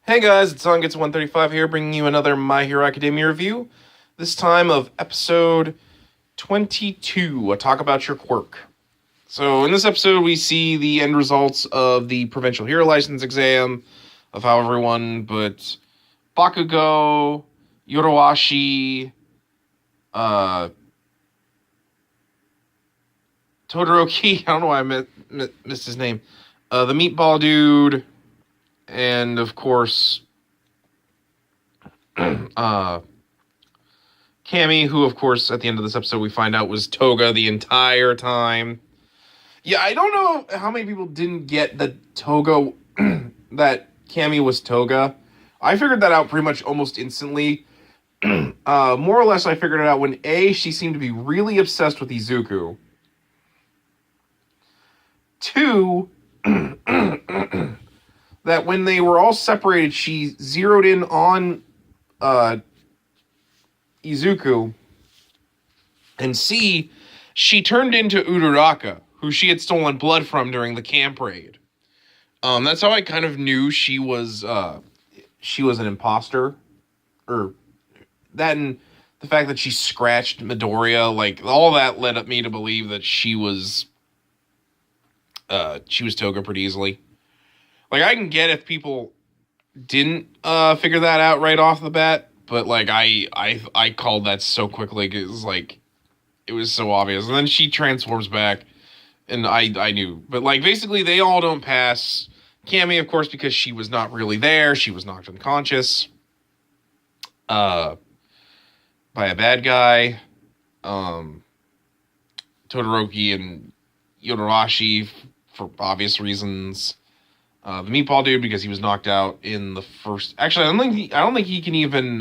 Hey guys, it's Zangetsu 135 here, bringing you another My Hero Academia review. This time of episode 22, a talk about your quirk. So in this episode, we see the end results of the provincial hero license exam of how everyone but Bakugo, Yoroashi, Todoroki, I don't know why I missed his name, the meatball dude, and of course, Cammy, who of course at the end of this episode we find out was Toga the entire time. Yeah, I don't know how many people didn't get that Toga, that Cammy was Toga. I figured that out pretty much almost instantly. More or less, I figured it out when she seemed to be really obsessed with Izuku. 2, that when they were all separated, she zeroed in on Izuku, and C, she turned into Uraraka, who she had stolen blood from during the camp raid. That's how I kind of knew she was an imposter, or that, and the fact that she scratched Midoriya, like all that led me to believe that she was Toga pretty easily. Like, I can get if people didn't figure that out right off the bat, but like I called that so quickly. It was like, it was so obvious. And then she transforms back, and I knew. But like, basically they all don't pass. Cammy, of course, because she was not really there. She was knocked unconscious by a bad guy. Todoroki and Yodorashi for obvious reasons. The meatball dude because he was knocked out in the first. Actually, I don't think he can even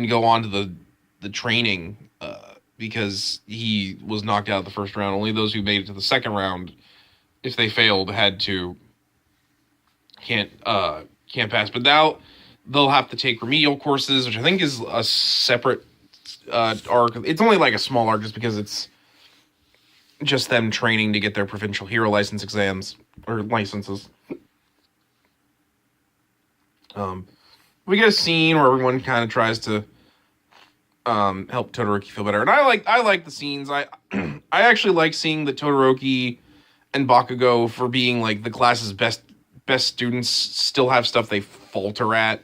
go on to the training because he was knocked out the first round. Only those who made it to the second round, if they failed, can't pass. But now they'll have to take remedial courses, which I think is a separate arc. It's only like a small arc just because it's just them training to get their provincial hero license exams or licenses. We get a scene where everyone kind of tries to help Todoroki feel better, and I like the scenes. I actually like seeing the Todoroki and Bakugo, for being like the class's best students, still have stuff they falter at,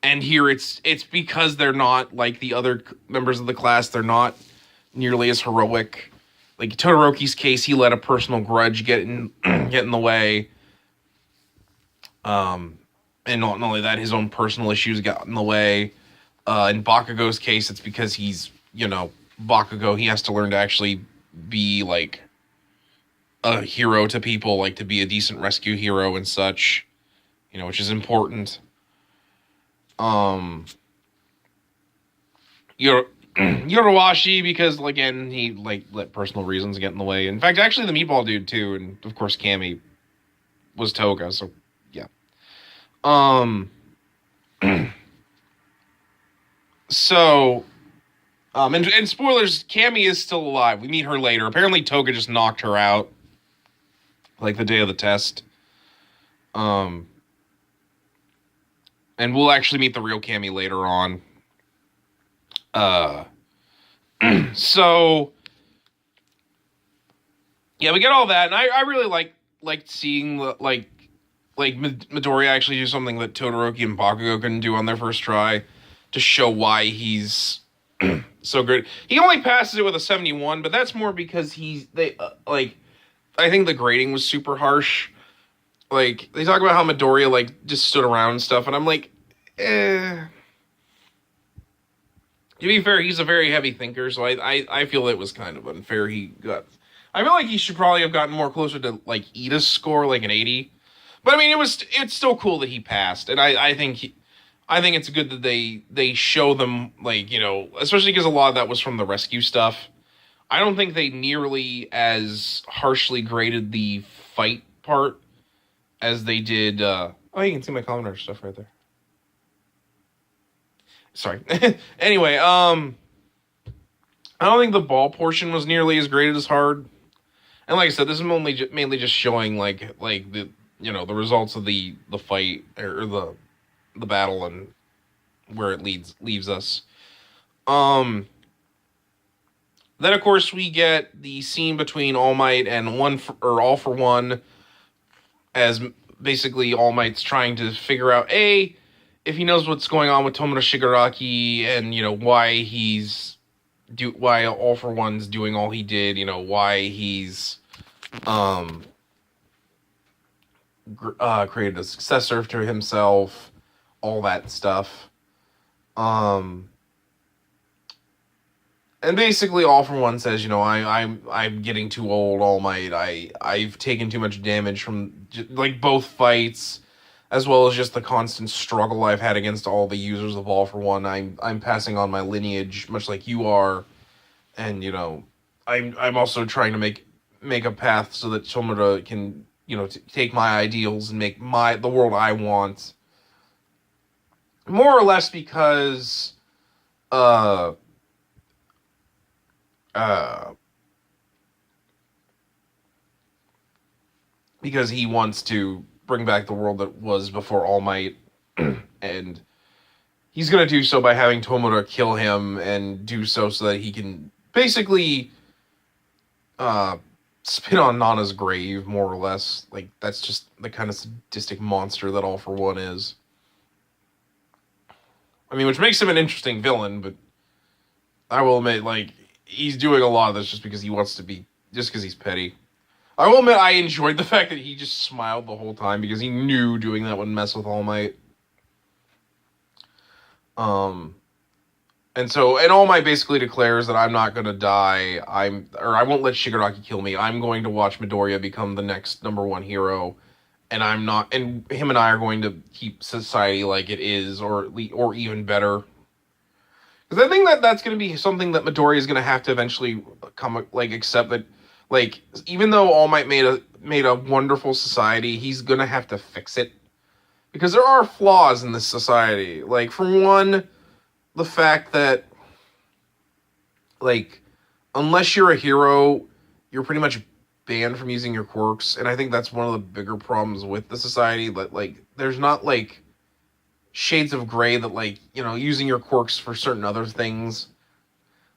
and here it's because they're not like the other members of the class. They're not nearly as heroic. Like Todoroki's case, he let a personal grudge get in the way. And not only that, his own personal issues got in the way. In Bakugo's case, it's because he's, Bakugo. He has to learn to actually be like a hero to people, like to be a decent rescue hero and such, which is important. Yoroashi, because again, he let personal reasons get in the way. In fact, actually the meatball dude too, and of course Cammy was Toga, so yeah. So and spoilers, Cammy is still alive. We meet her later. Apparently Toga just knocked her out like the day of the test. And we'll actually meet the real Cammy later on. So yeah, we get all that, and I really liked seeing like Midoriya actually do something that Todoroki and Bakugo couldn't do on their first try, to show why he's so good. He only passes it with a 71, but that's more because I think the grading was super harsh. Like, they talk about how Midoriya just stood around and stuff, and I'm like, To be fair, he's a very heavy thinker, so I feel it was kind of unfair. I feel like he should probably have gotten more closer to Ida's score, like an 80. But I mean, it's still cool that he passed, and I think it's good that they show them, especially because a lot of that was from the rescue stuff. I don't think they nearly as harshly graded the fight part as they did. You can see my commenter stuff right there. Sorry. Anyway, I don't think the ball portion was nearly as graded as hard. And like I said, this is mainly just showing like the results of the fight or the battle and where it leaves us. Then of course we get the scene between All Might and All for One, as basically All Might's trying to figure out if he knows what's going on with Tomoto Shigaraki, and why All for One's doing all he did, why he's um created a successor to himself, all that stuff. And basically, All for One says, I'm getting too old, All Might. I've taken too much damage from like both fights, as well as just the constant struggle I've had against all the users of All for One. I'm passing on my lineage, much like you are, and I'm also trying to make a path so that Tomoda can take my ideals and make the world I want. More or less because because he wants to bring back the world that was before All Might, and he's going to do so by having Tomoda kill him, and do so that he can basically spit on Nana's grave, more or less. Like, that's just the kind of sadistic monster that All for One is. I mean, which makes him an interesting villain, but I will admit, like, he's doing a lot of this just because he wants to be, just because he's petty. I will admit I enjoyed the fact that he just smiled the whole time because he knew doing that would mess with All Might. And All Might basically declares that I'm not gonna die. I won't let Shigaraki kill me. I'm going to watch Midoriya become the next #1 hero, and and him and I are going to keep society like it is, or even better. Because I think that's going to be something that Midoriya is going to have to eventually accept, that, like, even though All Might made a wonderful society, he's going to have to fix it. Because there are flaws in this society. Like, for one, the fact that, like, unless you're a hero, you're pretty much banned from using your quirks. And I think that's one of the bigger problems with the society. That, like, there's not, like, shades of gray that, like, using your quirks for certain other things.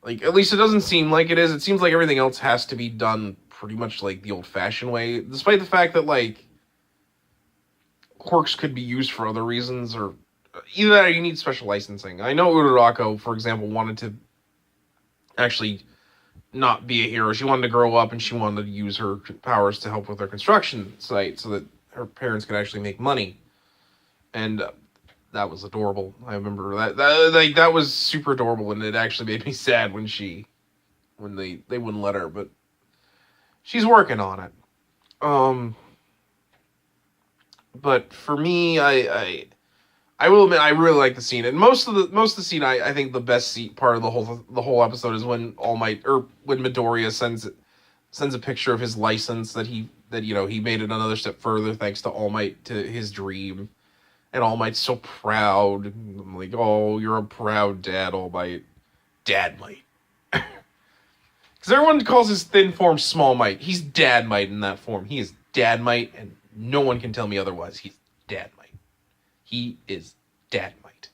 Like, at least it doesn't seem like it is. It seems like everything else has to be done pretty much like the old-fashioned way, despite the fact that, like, quirks could be used for other reasons, or either that or you need special licensing. I know Urarako, for example, wanted to actually not be a hero. She wanted to grow up, and she wanted to use her powers to help with her construction site so that her parents could actually make money. And that was adorable. I remember that was super adorable, and it actually made me sad when they wouldn't let her, but she's working on it. But for me, I will admit I really like the scene, and most of the scene, I think the best part of the whole episode is when when Midoriya sends a picture of his license that he made it another step further thanks to All Might, to his dream. And All Might's so proud. I'm like, oh, you're a proud dad, All Might. Dad Might. Because everyone calls his thin form Small Might. He's Dad Might in that form. He is Dad Might, and no one can tell me otherwise. He's Dad Might. He is Dad Might.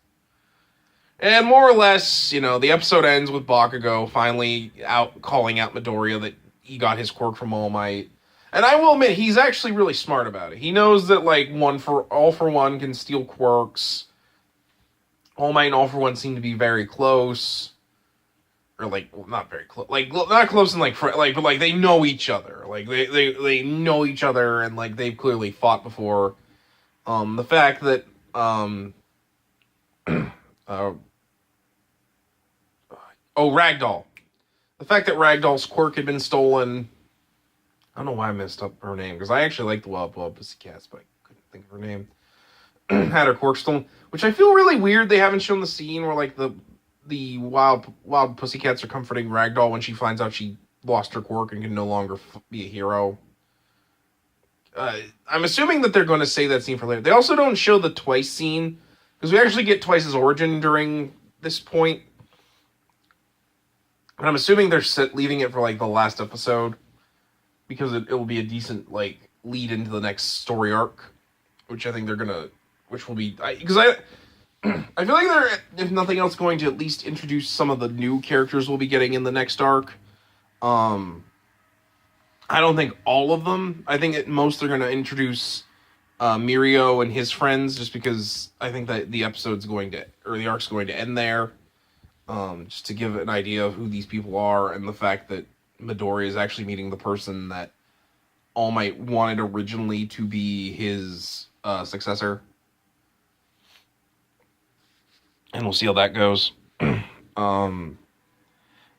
And more or less, the episode ends with Bakugo finally calling out Midoriya that he got his quirk from All Might. And I will admit, he's actually really smart about it. He knows that, like, All for One can steal quirks. All Might and All for One seem to be very close. Or, like, well, not very close. Like, not close in, like, but, like, they know each other. Like, they know each other, and, like, they've clearly fought before. The fact that, Ragdoll. The fact that Ragdoll's quirk had been stolen. I don't know why I messed up her name, because I actually like the Wild Pussycats, but I couldn't think of her name. Had her quirk stolen, which I feel really weird they haven't shown the scene where, like, the wild Pussycats are comforting Ragdoll when she finds out she lost her quirk and can no longer be a hero. I'm assuming that they're going to save that scene for later. They also don't show the Twice scene, because we actually get Twice's origin during this point. But I'm assuming they're leaving it for, like, the last episode, because it will be a decent, like, lead into the next story arc, which I think they're gonna, which will be because I feel like they're, if nothing else, going to at least introduce some of the new characters we'll be getting in the next arc. I don't think all of them. I think at most they're going to introduce Mirio and his friends, just because I think that the episode's going to, or the arc's going to end there. Just to give an idea of who these people are, and the fact that Midoriya is actually meeting the person that All Might wanted originally to be his successor. And we'll see how that goes. But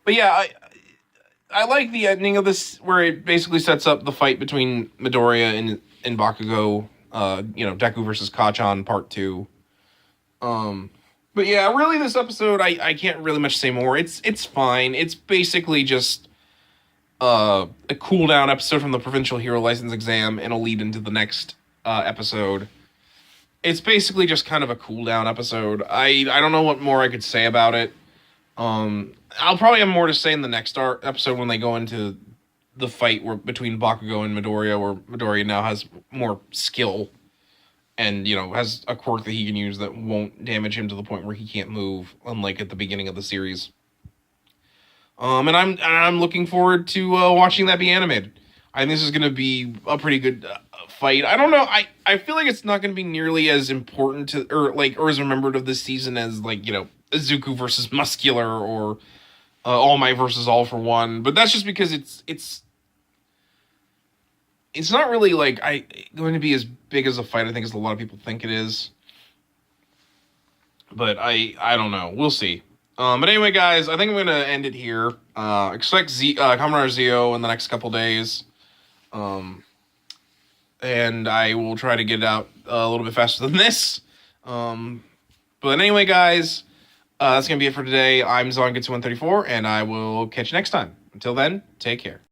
yeah, I like the ending of this, where it basically sets up the fight between Midoriya and Bakugo. Deku versus Kachan Part 2. But yeah, really, this episode, I can't really much say more. It's fine. It's basically just a cool down episode from the Provincial Hero License exam, and a lead into the next episode. It's basically just kind of a cool down episode. I don't know what more I could say about it. I'll probably have more to say in the next episode, when they go into the fight between Bakugo and Midoriya, where Midoriya now has more skill and, has a quirk that he can use that won't damage him to the point where he can't move, unlike at the beginning of the series. And I'm looking forward to watching that be animated. I think this is going to be a pretty good fight. I don't know. I feel like it's not going to be nearly as important to, or as remembered of this season as, Izuku versus Muscular, or All Might versus All for One. But that's just because it's not really going to be as big as a fight, I think, as a lot of people think it is. But I don't know. We'll see. But anyway, guys, I think I'm going to end it here. Expect Kamen Zio in the next couple days. And I will try to get it out a little bit faster than this. But anyway, guys, that's going to be it for today. I'm Zangetsu 134, and I will catch you next time. Until then, take care.